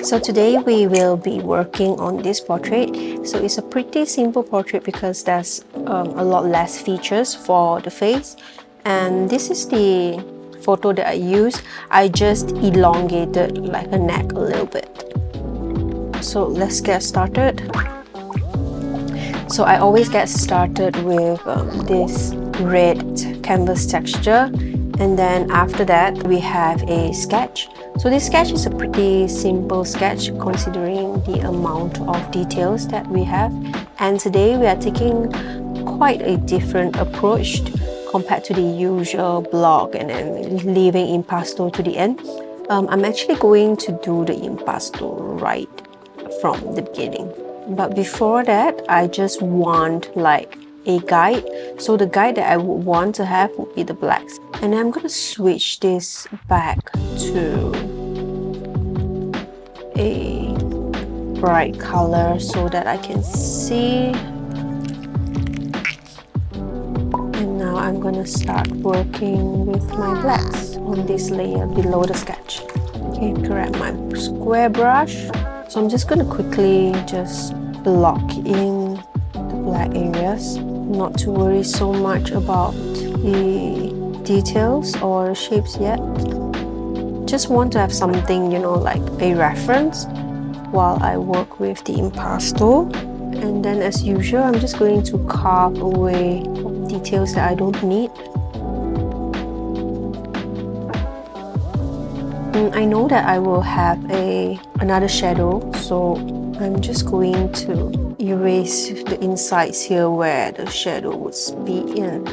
So today we will be working on this portrait. So it's a pretty simple portrait because there's a lot less features for the face. And this is the photo that I used. I just elongated like a neck a little bit. So let's get started. So I always get started with this red canvas texture, and then after that we have a sketch. So this sketch is a pretty simple sketch considering the amount of details that we have, and today we are taking quite a different approach compared to the usual block and then leaving impasto to the end. I'm actually going to do the impasto right from the beginning. But before that, I just want like a guide. So the guide that I would want to have would be the blacks. And I'm going to switch this back to a bright color so that I can see. And now I'm going to start working with my blacks on this layer below the sketch. Okay, grab my square brush. So I'm just going to quickly just block in the black areas, not to worry so much about the details or shapes yet. Just want to have something, you know, like a reference while I work with the impasto. And then as usual, I'm just going to carve away details that I don't need. I know that I will have another shadow, so I'm just going to erase the insides here where the shadow would be in.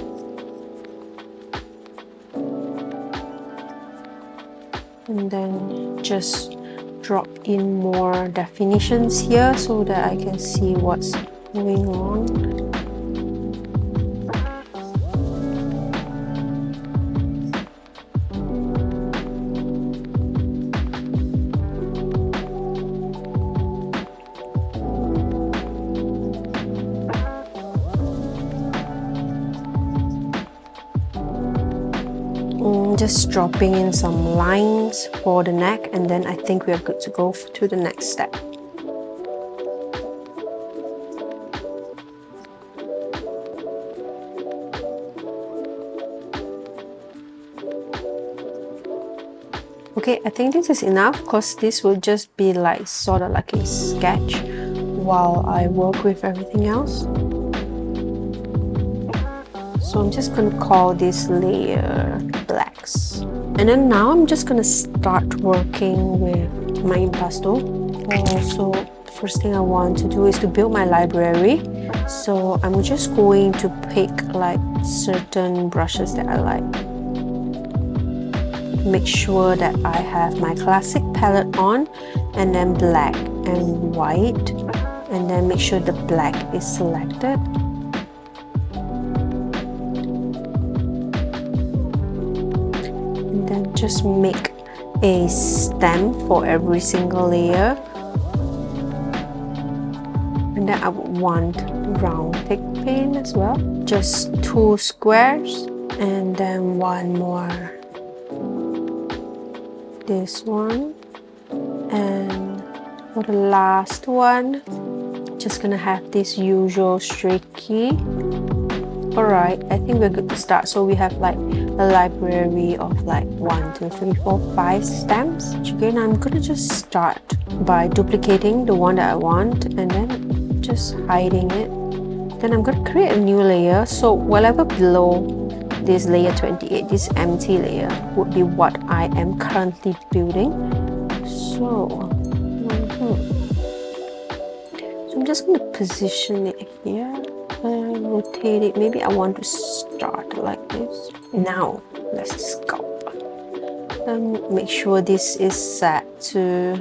And then just drop in more definitions here so that I can see what's going on. Just dropping in some lines for the neck, and then I think we are good to go to the next step. Okay, I think this is enough because this will just be like sort of like a sketch while I work with everything else. So I'm just going to call this layer blacks. And then now I'm just going to start working with my impasto. So the first thing I want to do is to build my library. So I'm just going to pick like certain brushes that I like. Make sure that I have my classic palette on, and then black and white, and then make sure the black is selected. Just make a stem for every single layer, and then I would want round thick paint as well. Just 2 squares, and then one more, this one, and for the last one, just gonna have this usual streaky. Alright, I think we're good to start. So we have like a library of like 1, 2, 3, 4, 5 stems. Again, I'm gonna just start by duplicating the one that I want and then just hiding it. Then I'm gonna create a new layer. So whatever below this layer 28, this empty layer, would be what I am currently building. So I'm just gonna position it here. Rotate it. Maybe I want to start like this. Now let's sculpt. Make sure this is set to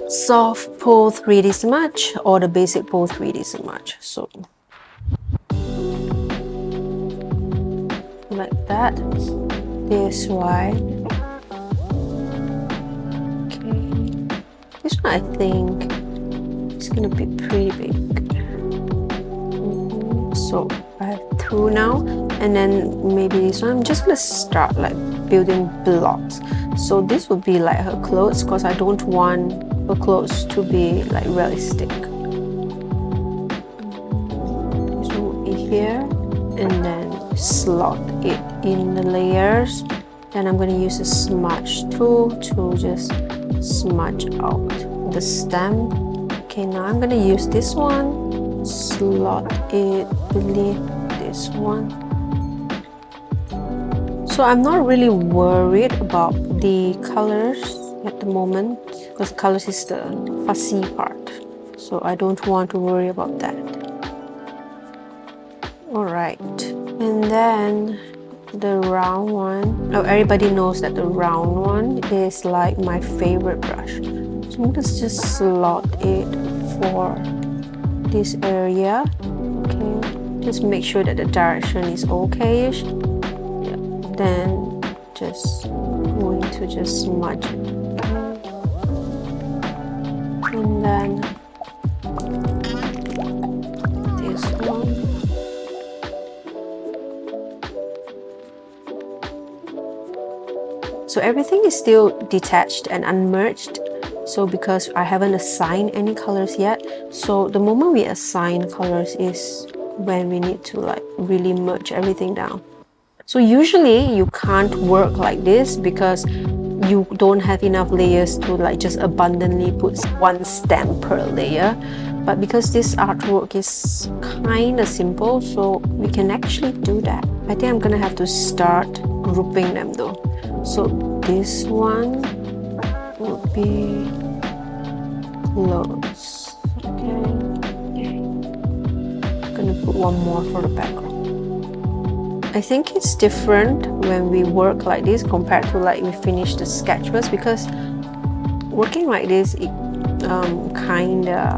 soft pull 3D smudge or the basic pull 3D smudge. So like that. This wide. Okay. This one I think is gonna be pretty big. So I have 2 now, and then maybe this one. I'm just gonna start like building blocks. So this would be like her clothes because I don't want the clothes to be like realistic. This one would be here, and then slot it in the layers. Then I'm going to use a smudge tool to just smudge out the stem. Okay, now I'm going to use this one, slot it beneath this one. So I'm not really worried about the colors at the moment, because colors is the fussy part. So I don't want to worry about that. Alright, and then the round one. Now everybody knows that the round one is like my favorite brush. So I'm going to just slot it for this area. Okay, just make sure that the direction is okay-ish. Yeah. Then just going to just smudge it. Okay. And then this one. So everything is still detached and unmerged. So because I haven't assigned any colors yet, so the moment we assign colors is when we need to like really merge everything down. So usually you can't work like this because you don't have enough layers to like just abundantly put one stem per layer. But because this artwork is kind of simple, so we can actually do that. I think I'm gonna have to start grouping them though. So this one would be close. Okay. I'm gonna put one more for the background. I think it's different when we work like this compared to like we finish the sketch first, because working like this, it kinda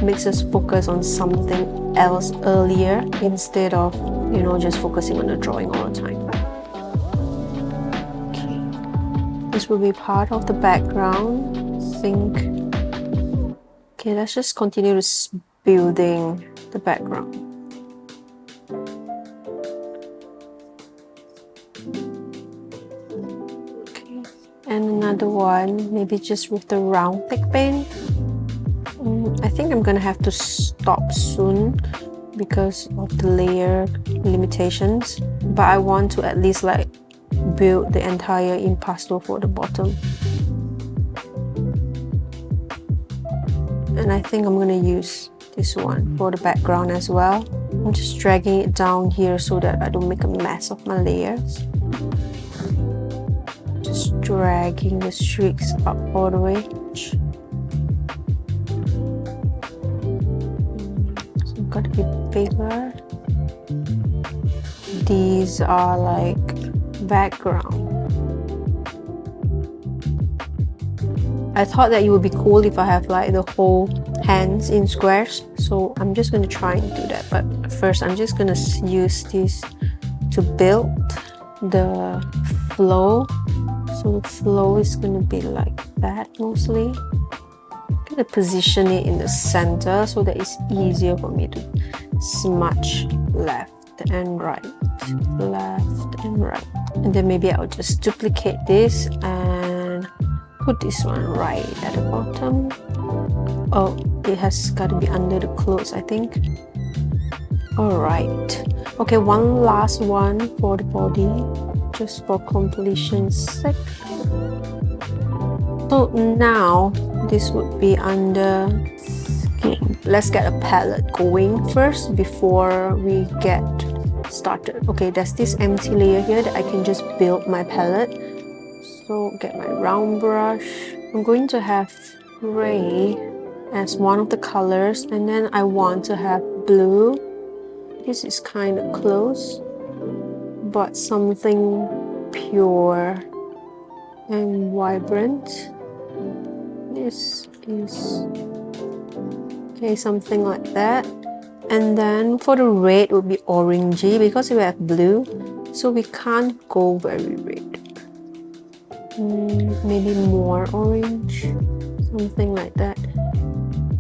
makes us focus on something else earlier instead of, you know, just focusing on the drawing all the time. This will be part of the background, I think. Okay, let's just continue building the background. Okay, and another one, maybe just with the round thick paint. I think I'm gonna have to stop soon because of the layer limitations, but I want to at least like build the entire impasto for the bottom. And I think I'm gonna use this one for the background as well. I'm just dragging it down here so that I don't make a mess of my layers. Just dragging the streaks up all the way. So it's gotta be bigger. These are like background. I thought that it would be cool if I have like the whole hands in squares, so I'm just going to try and do that. But first I'm just going to use this to build the flow. So the flow is going to be like that mostly. I'm going to position it in the center so that it's easier for me to smudge left and right, left and right. And then maybe I'll just duplicate this and put this one right at the bottom. Oh, it has got to be under the clothes, I think. Alright. Okay, one last one for the body, just for completion's sake. So now this would be under skin. Let's get a palette going first before we get started. Okay, there's this empty layer here that I can just build my palette. So get my round brush. I'm going to have gray as one of the colors, and then I want to have blue. This is kind of close, but something pure and vibrant. This is okay, something like that. And then for the red it would be orangey because we have blue, so we can't go very red. Maybe more orange, something like that,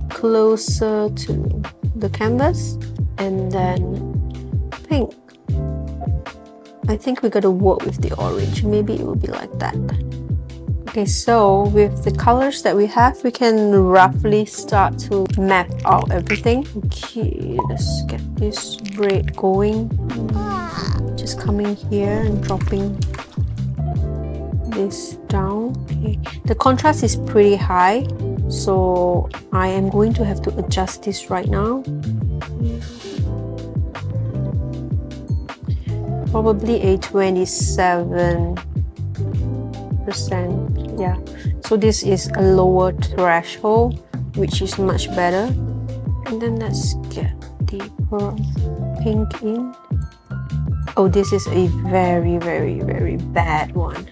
closer to the canvas. And then pink. I think we gotta work with the orange. Maybe it will be like that. Okay, so with the colors that we have, we can roughly start to map out everything. Okay, let's get this red going. Just coming here and dropping this down. Okay, the contrast is pretty high, so I am going to have to adjust this right now. Probably a 27%. Yeah, so this is a lower threshold, which is much better. And then let's get the pink in. Oh, this is a very bad one.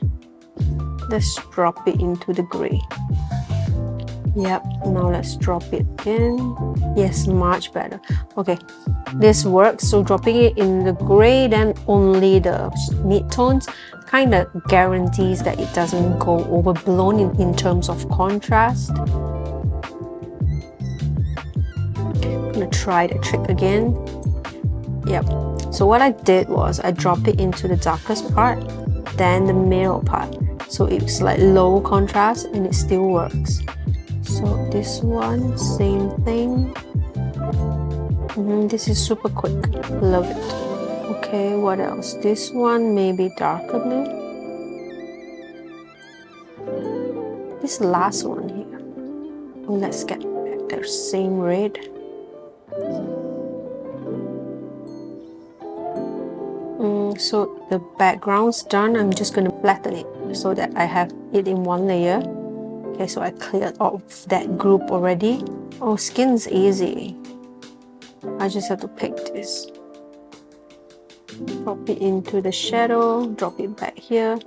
Let's drop it into the gray. Yep, now let's drop it in. Yes, much better. Okay, this works. So dropping it in the gray, then only the mid-tones, kind of guarantees that it doesn't go overblown in terms of contrast. I'm gonna try the trick again. Yep, so what I did was I dropped it into the darkest part, then the middle part. So it's like low contrast and it still works. So this one, same thing. This is super quick, love it. Okay, what else? This one maybe darker blue. This last one here. Oh, let's get back the same red. So the background's done. I'm just going to flatten it so that I have it in one layer. Okay, so I cleared off that group already. Oh, skin's easy. I just have to pick this. Drop it into the shadow, drop it back here,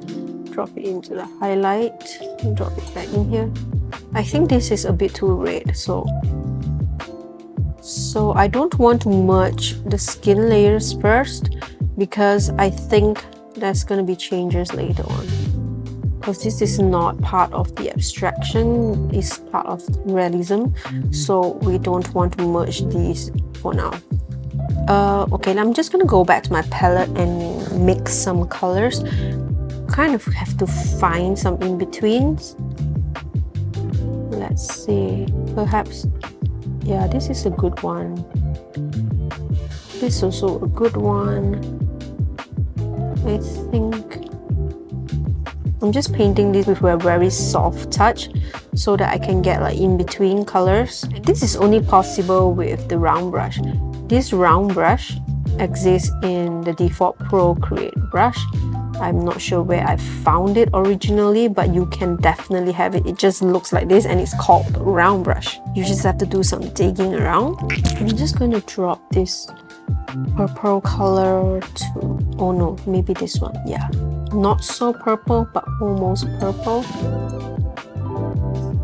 drop it into the highlight, drop it back in here. I think this is a bit too red, so I don't want to merge the skin layers first, because I think there's going to be changes later on. Because this is not part of the abstraction, it's part of realism, so we don't want to merge these for now. Okay, I'm just gonna go back to my palette and mix some colors. Kind of have to find some in-betweens. Let's see, perhaps, yeah, this is a good one. This is also a good one. I think I'm just painting this with a very soft touch so that I can get like in-between colors. This is only possible with the round brush. This round brush exists in the default Procreate brush. I'm not sure where I found it originally, but you can definitely have it. It just looks like this and it's called round brush. You just have to do some digging around. I'm just going to drop this purple color to, oh no, maybe this one. Yeah, not so purple, but almost purple.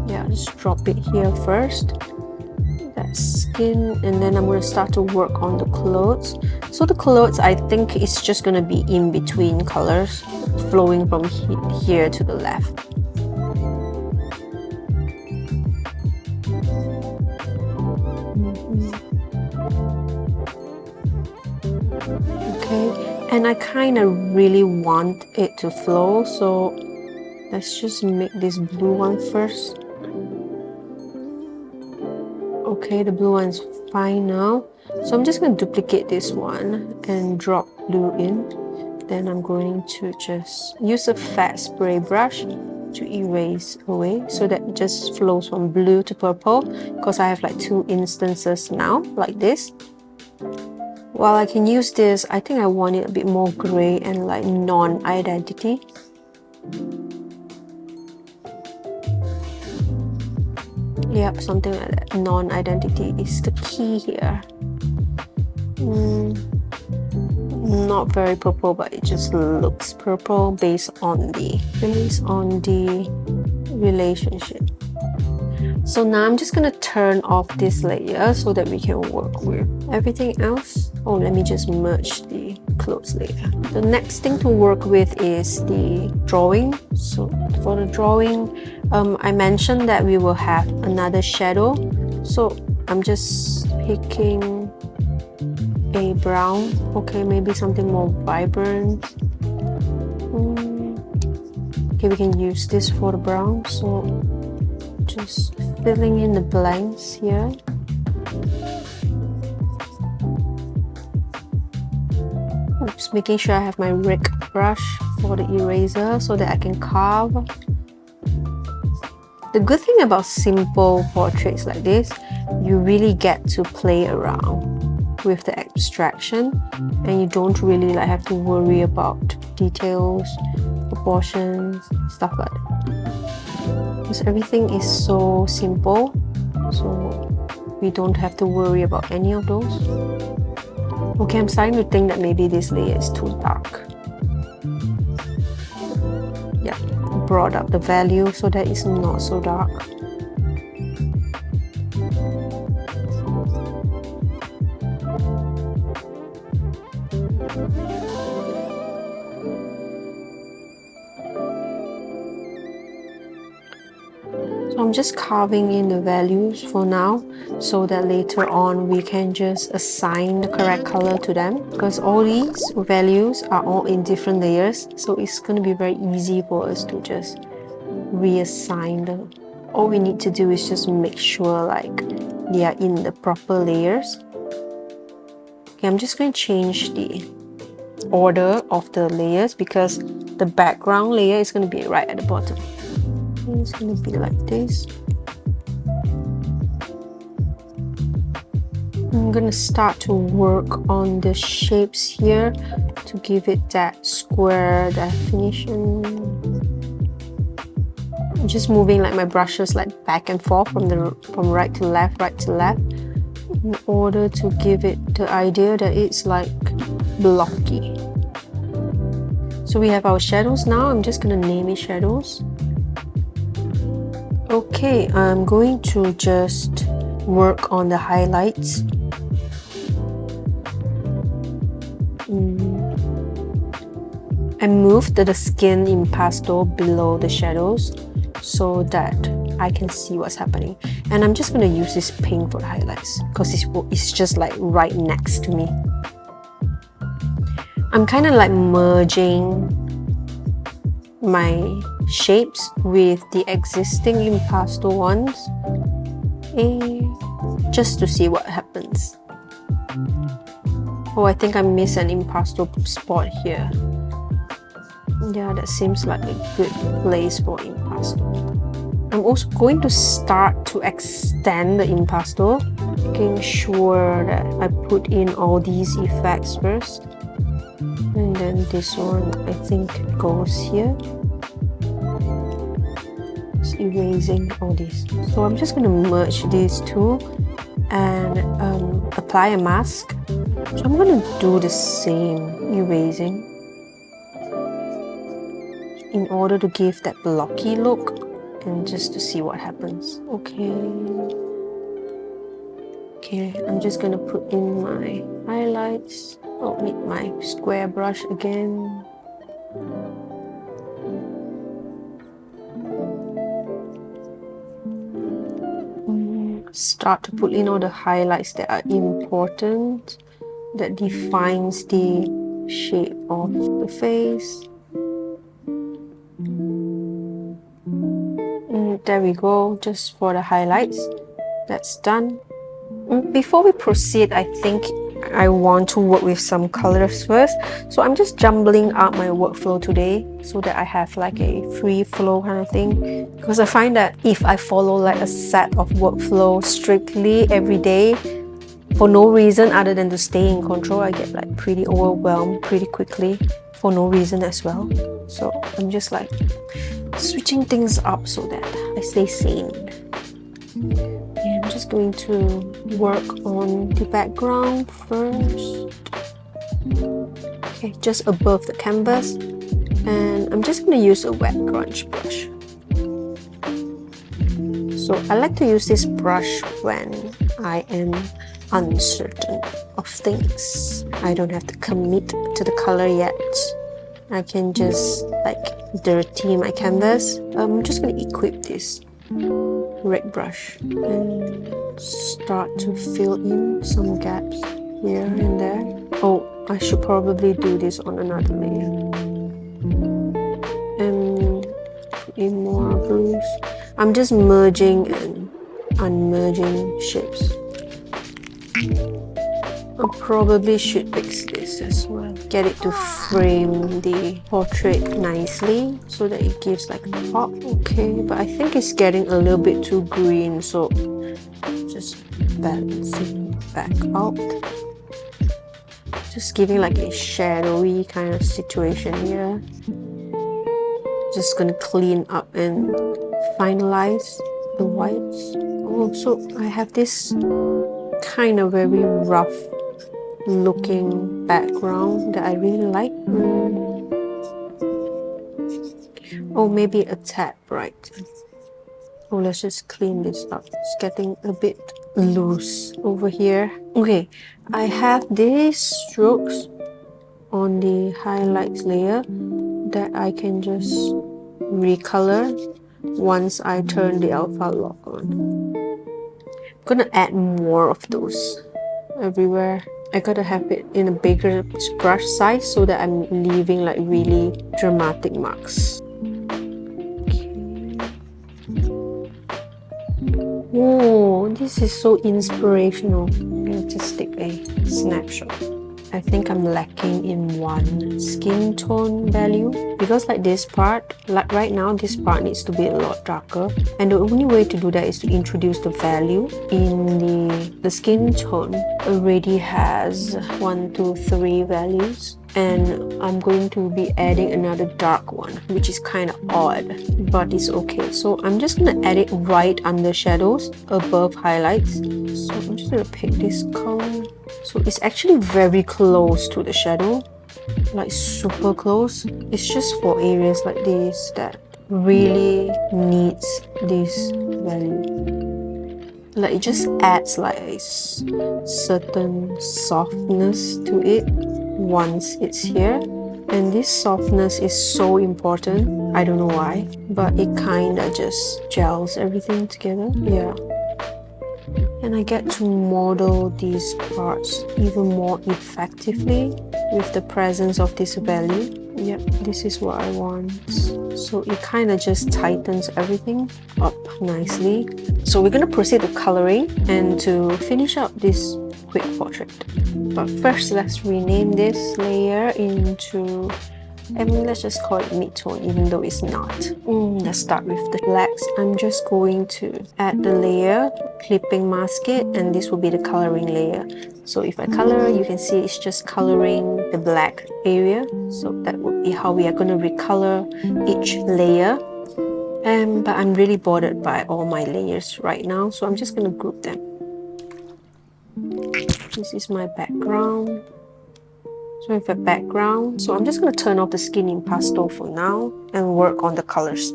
Yeah, just drop it here first. That skin, and then I'm going to start to work on the clothes. So the clothes, I think it's just going to be in between colors, flowing from here to the left. Okay, and I kind of really want it to flow, so let's just make this blue one first. Okay, the blue one's fine now. So I'm just going to duplicate this one and drop blue in. Then I'm going to just use a fat spray brush to erase away so that it just flows from blue to purple, because I have like two instances now, like this. While I can use this, I think I want it a bit more gray and like non-identity. Yep, something like that. Non-identity is the key here. Not very purple, but it just looks purple based on the relationship. So now I'm just gonna turn off this layer so that we can work with everything else. Oh, let me just merge the clothes layer. The next thing to work with is the drawing. So for the drawing, I mentioned that we will have another shadow. So I'm just picking a brown. Okay, maybe something more vibrant. Okay, we can use this for the brown, so just filling in the blanks here. Just making sure I have my rig brush for the eraser so that I can carve. The good thing about simple portraits like this, you really get to play around with the abstraction, and you don't really like have to worry about details, proportions, stuff like that. Because everything is so simple, so we don't have to worry about any of those. Okay, I'm starting to think that maybe this layer is too dark. Yeah, brought up the value so that it's not so dark. So I'm just carving in the values for now, so that later on we can just assign the correct color to them, because all these values are all in different layers, so it's going to be very easy for us to just reassign them. All we need to do is just make sure like they are in the proper layers. Okay, I'm just going to change the order of the layers because the background layer is going to be right at the bottom. It's going to be like this. I'm going to start to work on the shapes here to give it that square definition. I'm just moving like my brushes like back and forth from right to left, in order to give it the idea that it's like blocky. So we have our shadows now. I'm just going to name it shadows. Okay, I'm going to just work on the highlights. I moved the skin impasto below the shadows so that I can see what's happening. And I'm just going to use this pink for the highlights because it's just like right next to me. I'm kind of like merging my shapes with the existing impasto ones, just to see what happens. Oh, I think I missed an impasto spot here. Yeah, that seems like a good place for impasto. I'm also going to start to extend the impasto, making sure that I put in all these effects first. And then this one, I think, goes here. Just erasing all this. So I'm just going to merge these two and apply a mask. So I'm going to do the same erasing in order to give that blocky look and just to see what happens. Okay, I'm just going to put in my highlights. Oh, need my square brush again. Start to put in all the highlights that are important, that defines the shape of the face. There we go, just for the highlights. That's done. Before we proceed, I think I want to work with some colors first. So I'm just jumbling up my workflow today so that I have like a free flow kind of thing. Because I find that if I follow like a set of workflow strictly every day, for no reason other than to stay in control, I get like pretty overwhelmed pretty quickly for no reason as well. So I'm just like switching things up so that I stay sane. And I'm just going to work on the background first. Okay, just above the canvas. And I'm just going to use a wet grunge brush. So I like to use this brush when I am uncertain of things. I don't have to commit to the color yet. I can just like dirty my canvas. I'm just going to equip this red brush and start to fill in some gaps here and there. Oh, I should probably do this on another layer. And slightly more blues. I'm just merging and unmerging shapes. I probably should fix this as well. Get it to frame the portrait nicely so that it gives like a pop. Okay, but I think it's getting a little bit too green, so just balancing back out. Just giving like a shadowy kind of situation here. Just gonna clean up and finalize the whites. Oh, so I have this kind of very rough looking background that I really like. Oh, maybe a tad bright. Oh, let's just clean this up. It's getting a bit loose over here. Okay, I have these strokes on the highlights layer that I can just recolor once I turn the alpha lock on. I'm gonna add more of those everywhere. I gotta have it in a bigger brush size so that I'm leaving like really dramatic marks. Oh, this is so inspirational. I'm gonna just take a snapshot. I think I'm lacking in one skin tone value because like this part, like right now, this part needs to be a lot darker, and the only way to do that is to introduce the value in the skin tone. Already has 1, 2, 3 values, and I'm going to be adding another dark one, which is kind of odd, but it's okay. So I'm just gonna add it right under shadows above highlights. So I'm just gonna pick this color. So it's actually very close to the shadow, like super close. It's just for areas like this that really needs this value. Like it just adds like a certain softness to it once it's here. And this softness is so important. I don't know why, but it kinda just gels everything together. Yeah. And I get to model these parts even more effectively with the presence of this value. Yep, this is what I want. So it kind of just tightens everything up nicely. So we're going to proceed to coloring and to finish up this quick portrait. But first, let's rename this layer into, let's just call it mid-tone, even though it's not. Let's start with the blacks. I'm just going to add the layer, clipping mask it, and this will be the coloring layer. So if I color, you can see it's just coloring the black area. So that would be how we are going to recolor each layer. But I'm really bothered by all my layers right now, so I'm just going to group them. This is my background. So with a background, so I'm just going to turn off the skin impasto for now and work on the colors.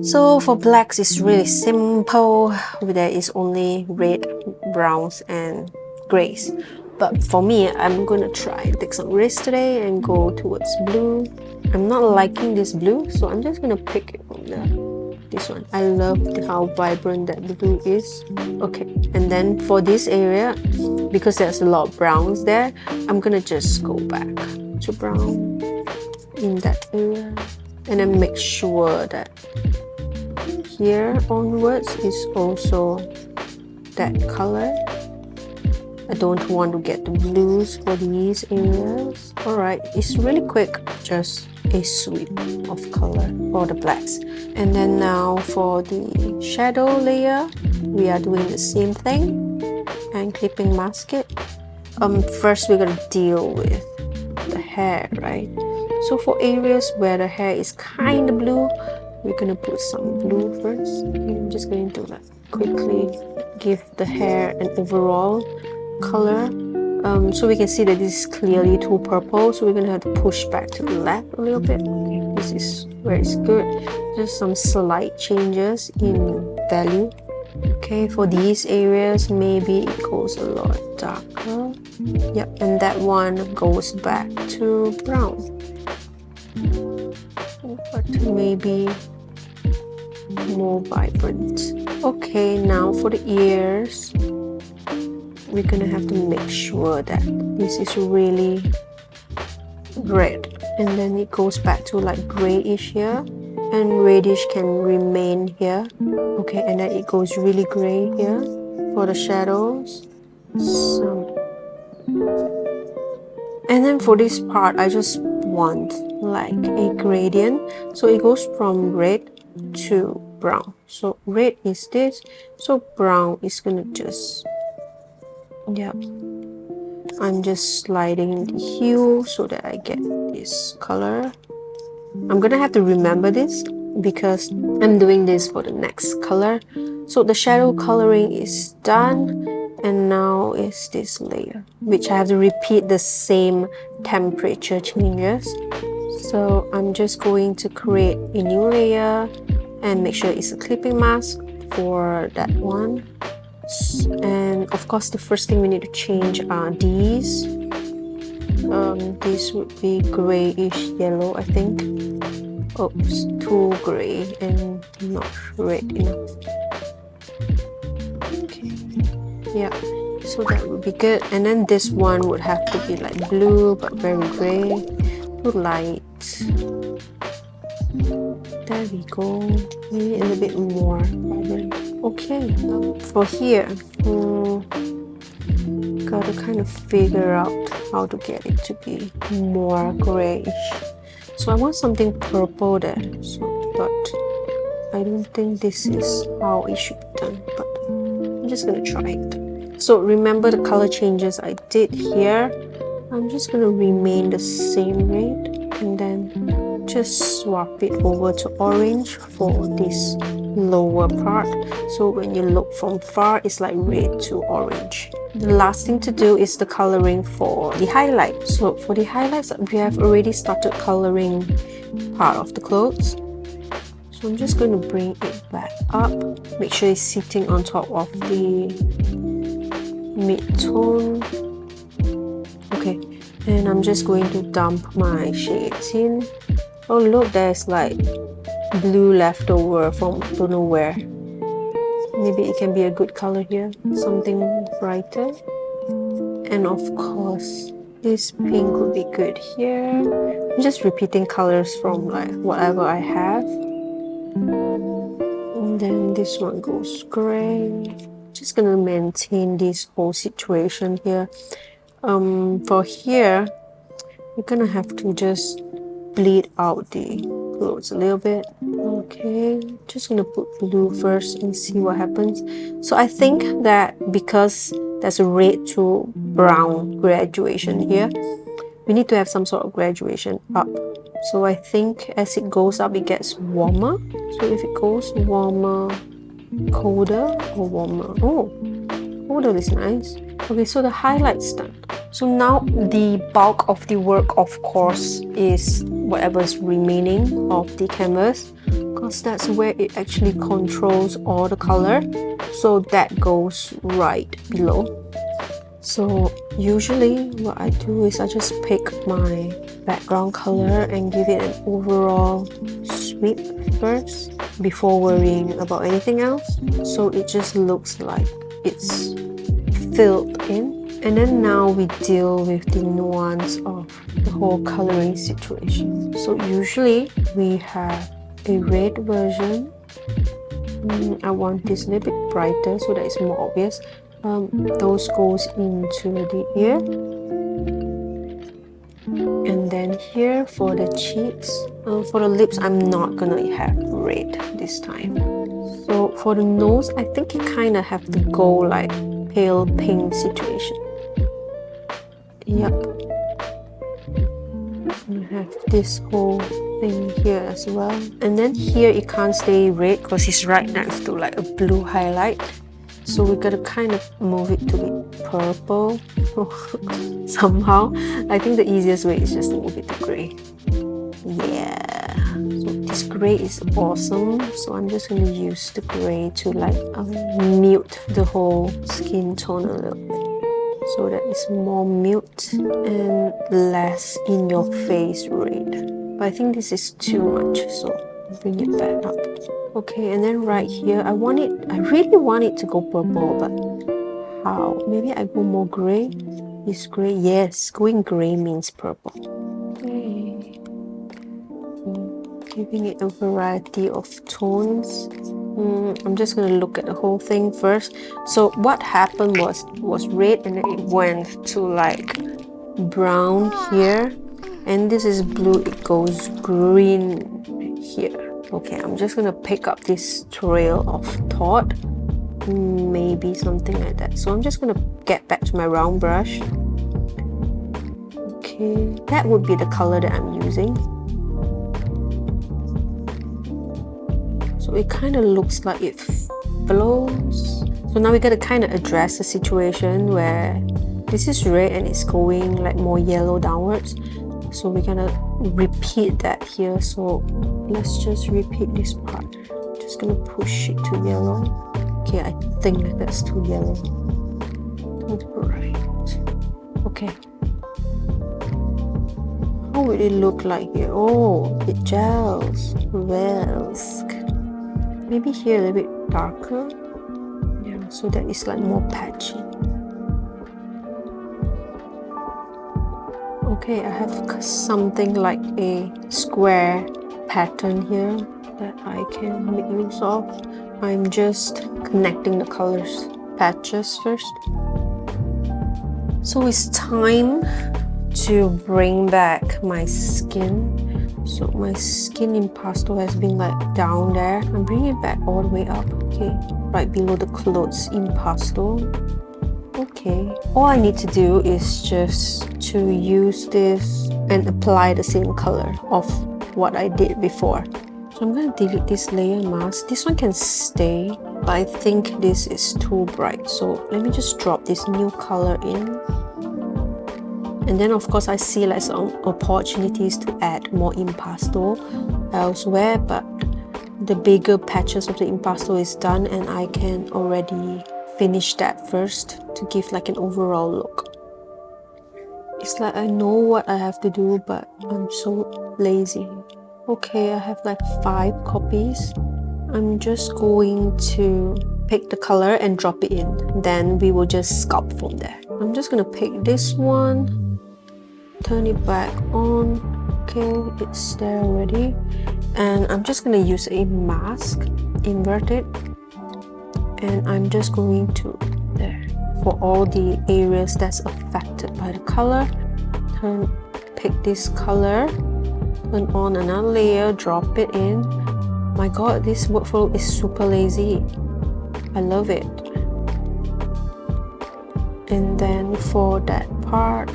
So for blacks, it's really simple. There is only red, browns, and grays. But for me, I'm going to try and take some risks today and go towards blue. I'm not liking this blue, so I'm just going to pick it from this one. I love how vibrant that blue is. Okay, and then for this area, because there's a lot of browns there, I'm gonna just go back to brown in that area, and then make sure that here onwards is also that color. I don't want to get the blues for these areas. Alright, it's really quick, just a sweep of color for the blacks. And then now for the shadow layer, we are doing the same thing and clipping mask it. First we're gonna deal with the hair, right? So for areas where the hair is kind of blue, we're gonna put some blue first. I'm just going to quickly give the hair an overall color. So we can see that this is clearly too purple, so we're gonna have to push back to the left a little bit. Okay, this is where it's good. Just some slight changes in value. Okay, for these areas, maybe it goes a lot darker. Yep, and that one goes back to brown. But maybe more vibrant. Okay, now for the ears, we're gonna have to make sure that this is really red, and then it goes back to like grayish here. and reddish can remain here. Okay, and then it goes really gray here for the shadows. So, and then for this part, I just want like a gradient. So it goes from red to brown. So red is this, so brown is gonna just, yeah, I'm just sliding the hue so that I get this color. I'm gonna have to remember this because I'm doing this for the next color. So the shadow coloring is done, and now is this layer, which I have to repeat the same temperature changes. So I'm just going to create a new layer and make sure it's a clipping mask for that one. And of course, the first thing we need to change are these. This would be grayish yellow, I think. Oops, too gray and not red enough. Okay, yeah, so that would be good. And then this one would have to be like blue but very gray, too light. There we go, maybe a little bit more vibrant. Okay, for here, gotta kind of figure out how to get it to be more grayish. So I want something purple there, but I don't think this is how it should be done, but I'm just gonna try it. So remember the color changes I did here. I'm just gonna remain the same rate and then just swap it over to orange for this lower part. So when you look from far, it's like red to orange. The last thing to do is the coloring for the highlight. So for the highlights, we have already started coloring part of the clothes. So I'm just going to bring it back up. Make sure it's sitting on top of the mid-tone. Okay, and I'm just going to dump my shades in. Oh look, there's like blue left over from don't know where. Maybe it can be a good color here, something brighter. And of course, this pink would be good here. I'm just repeating colors from like whatever I have. And then this one goes gray. Just gonna maintain this whole situation here. For here, you're gonna have to just bleed out the clothes a little bit. Okay, just gonna put blue first and see what happens. So I think that because there's a red to brown graduation here, we need to have some sort of graduation up. So I think as it goes up, it gets warmer. So if it goes warmer, colder, or warmer. Oh, colder is nice. Okay, so the highlight's done. So now the bulk of the work, of course, is whatever's remaining of the canvas, because that's where it actually controls all the color. So that goes right below. So usually what I do is I just pick my background color and give it an overall sweep first before worrying about anything else. So it just looks like it's filled in. And then now we deal with the nuance of the whole coloring situation. So usually we have a red version. I want this a little bit brighter so that it's more obvious. Those goes into the ear. And then here for the cheeks. For the lips, I'm not gonna have red this time. So for the nose, I think you kind of have to go like pale pink situation. Yep. You have this whole thing here as well. And then here it can't stay red because it's right next to like a blue highlight. So we gotta kind of move it to be purple somehow. I think the easiest way is just to move it to gray. Yeah. So this gray is awesome. So I'm just gonna use the gray to like mute the whole skin tone a little bit, so that it's more mute and less in your face red. But I think this is too much, so bring it back up. Okay, and then right here, I really want it to go purple, but how? Maybe I go more gray. Is gray? Yes, going gray means purple. Okay. giving it a variety of tones. I'm just gonna look at the whole thing first. So what happened was red, and then it went to like brown here, and this is blue, it goes green here. Okay, I'm just gonna pick up this trail of thought, maybe something like that. So I'm just gonna get back to my round brush. Okay, that would be the color that I'm using. So it kind of looks like it flows. So now we gotta kind of address the situation where this is red and it's going like more yellow downwards. So we're gonna repeat that here. So let's just repeat this part. Just gonna push it to yellow. Okay, I think that's too yellow. Too bright. Okay. How would it look like here? Oh, it gels. Wells. Maybe here a little bit darker. Yeah, so that it's like more patchy. Okay, I have something like a square pattern here that I can make use of. I'm just connecting the colors patches first. So it's time to bring back my skin. So my skin impasto has been like down there. I'm bringing it back all the way up. Okay, right below the clothes impasto. Okay, all I need to do is just to use this and apply the same color of what I did before. So I'm going to delete this layer mask. This one can stay, but I think this is too bright. So let me just drop this new color in. And then of course I see like some opportunities to add more impasto elsewhere, but the bigger patches of the impasto is done and I can already finish that first to give like an overall look. It's like I know what I have to do, but I'm so lazy. Okay, I have like 5 copies. I'm just going to pick the color and drop it in. Then we will just sculpt from there. I'm just gonna pick this one. Turn it back on. Okay, it's there already. And I'm just gonna use a mask, invert it, and I'm just going to there for all the areas that's affected by the color. Pick this color, turn on another layer, drop it in. My god, this workflow is super lazy. I love it. And then for that part,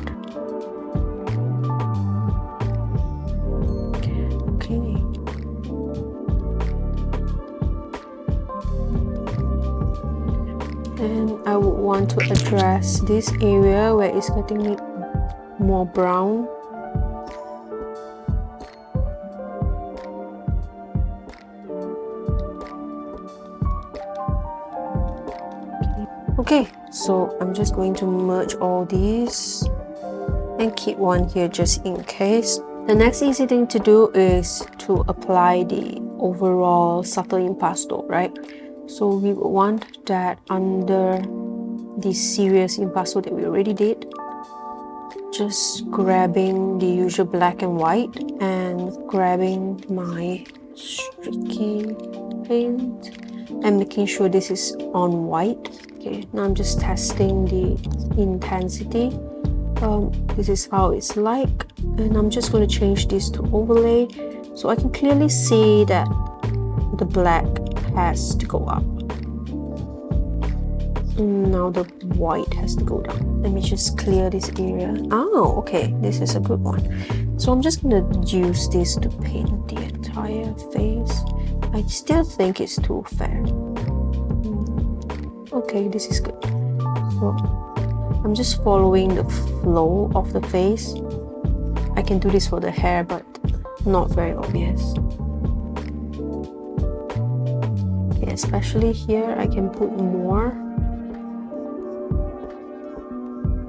and I would want to address this area where it's getting more brown. Okay, so I'm just going to merge all these and keep one here just in case. The next easy thing to do is to apply the overall subtle impasto, right? So we want that under the serious impasto that we already did. Just grabbing the usual black and white and grabbing my streaky paint and making sure this is on white. Okay, now I'm just testing the intensity. This is how it's like, and I'm just going to change this to overlay so I can clearly see that the black has to go up. And now the white has to go down. Let me just clear this area. Oh, okay, this is a good one. So I'm just gonna use this to paint the entire face. I still think it's too fair. Okay, this is good. So I'm just following the flow of the face. I can do this for the hair, but not very obvious. Okay, especially here, I can put more.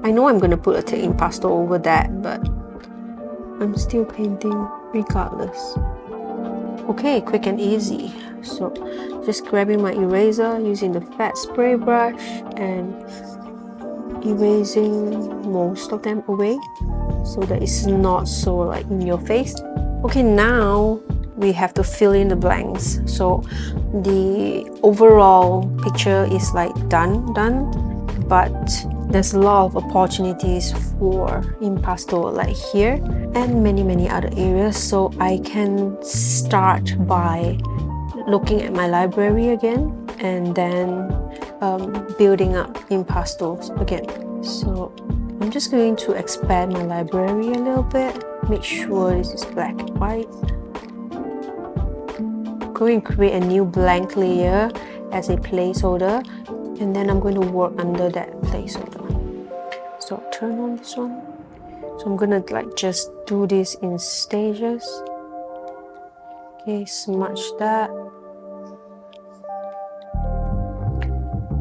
I know I'm gonna put a impasto over that, but I'm still painting regardless. Okay, quick and easy. So just grabbing my eraser, using the fat spray brush and erasing most of them away so that it's not so like in your face. Okay, now we have to fill in the blanks. So the overall picture is like done, but there's a lot of opportunities for impasto like here and many other areas. So I can start by looking at my library again and then building up impastos again. So I'm just going to expand my library a little bit, make sure this is black and white. Going to create a new blank layer as a placeholder, and then I'm going to work under that placeholder. So turn on this one. So I'm gonna like just do this in stages. Okay, smudge that.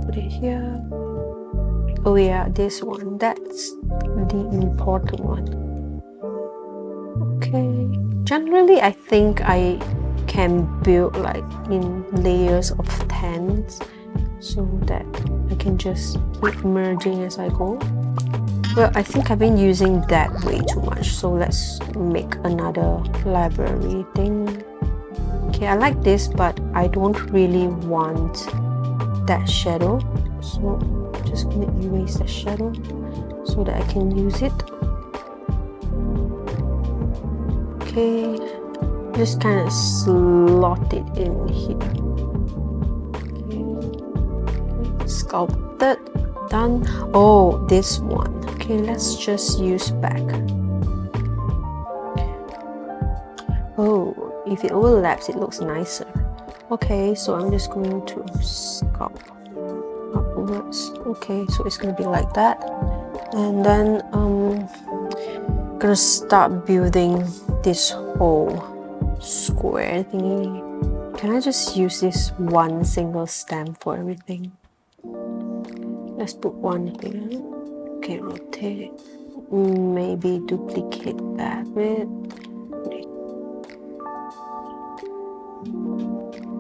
Put it here. Oh yeah, this one. That's the important one. Okay. Generally, I think I can build like in layers of 10s so that I can just keep merging as I go. Well, I think I've been using that way too much, so let's make another library thing. Okay, I like this, but I don't really want that shadow, so I'm just gonna erase that shadow so that I can use it. Okay, just kind of slot it in here. Okay, sculpted, done. Oh, this one. Okay, let's just use back. Oh, if it overlaps, it looks nicer. Okay, so I'm just going to sculpt upwards. Okay, so it's gonna be like that, and then gonna start building this whole square thingy. Can I just use this one single stem for everything? Let's put one here. Okay, rotate it. Maybe duplicate that bit.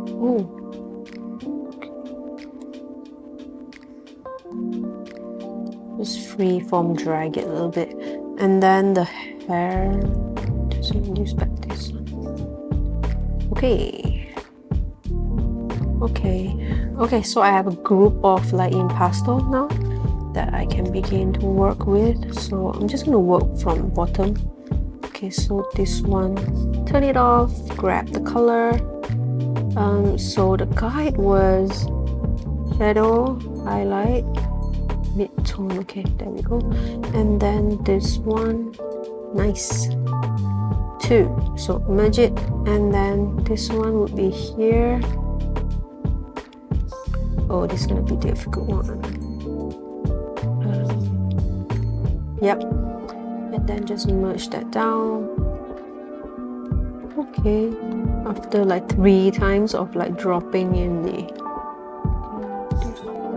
Oh. Just freeform drag it a little bit. And then the hair. Just use back this one. Okay. Okay, so I have a group of like impasto now that I can begin to work with. So I'm just gonna work from bottom. Okay, so this one, turn it off, grab the color. So the guide was shadow, highlight, mid-tone. Okay, there we go. And then this one, nice. 2, so merge it, and then this one would be here. Oh, this is gonna be a difficult one. Yep, and then just merge that down. Okay, after like 3 times of like dropping in the,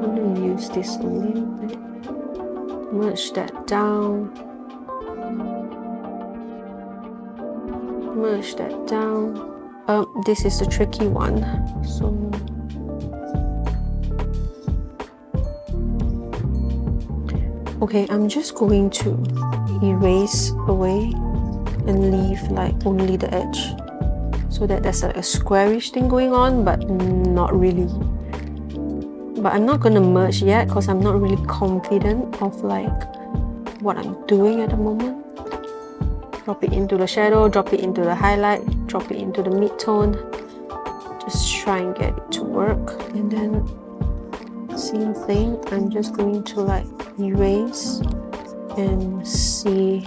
I'm gonna use this a little bit. Merge that down. Merge that down. This is the tricky one. So okay, I'm just going to erase away and leave like only the edge, so that there's a squarish thing going on, but not really. But I'm not gonna merge yet because I'm not really confident of like what I'm doing at the moment. Drop it into the shadow, drop it into the highlight, drop it into the mid-tone. Just try and get it to work. And then same thing, I'm just going to like erase and see.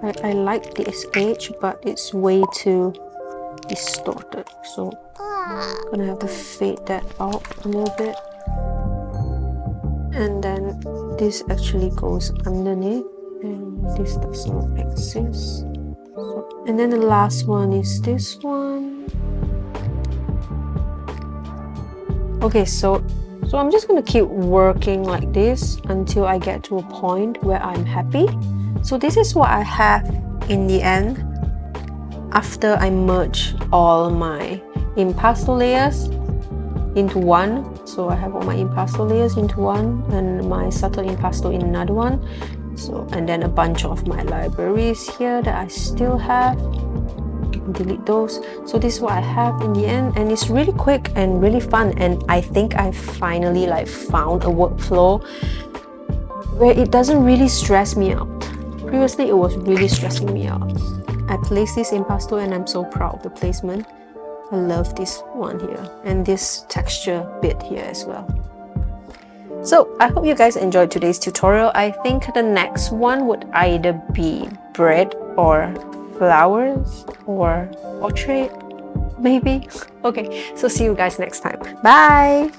I like this edge, but it's way too distorted, so I'm gonna have to fade that out a little bit. And then this actually goes underneath, and this does not exist. And then the last one is this one. Okay, so I'm just gonna keep working like this until I get to a point where I'm happy. So this is what I have in the end after I merge all my impasto layers into one. So I have all my impasto layers into one and my subtle impasto in another one. So, and then a bunch of my libraries here that I still have. Delete those. So this is what I have in the end, and it's really quick and really fun, and I think I finally like found a workflow where it doesn't really stress me out. Previously it was really stressing me out. I placed this impasto and I'm so proud of the placement. I love this one here and this texture bit here as well. So I hope you guys enjoyed today's tutorial. I think the next one would either be bread or flowers or portrait, maybe. Okay, so see you guys next time. Bye!